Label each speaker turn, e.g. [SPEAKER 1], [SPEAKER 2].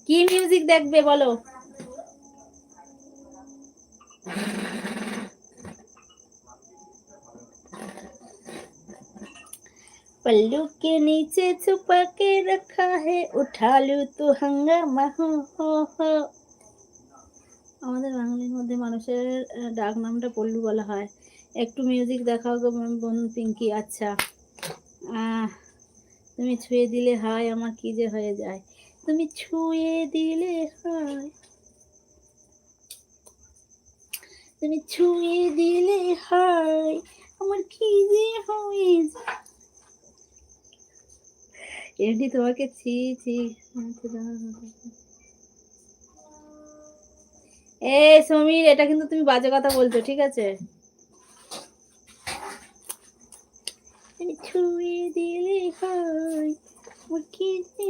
[SPEAKER 1] কি মিউজিক দেখবে বলো? पल्लू के नीचे छुपा के रखा है उठा लूं तो हंगामा हो। আমাদের বাঙালির মধ্যে মানুষের ডাক নামটা পল্লু বলা হয়। একটু মিউজিক দেখাও গো বোন পিঙ্কি। আচ্ছা, তুমি ছুঁয়ে দিলে হয় আমার কি যে হয়ে যায়, তুমি ছুঁয়ে দিলে হয়, তুমি ছুঁয়ে দিলে হয় আমার কি যে হয়ে যায়। এমনি তোমাকে ছি ছি। এ সমীর, এটা কিন্তু তুমি বাজে কথা বলছো, ঠিক আছে? তুমি ছুঁয়ে দিলে হয় আমার কি যে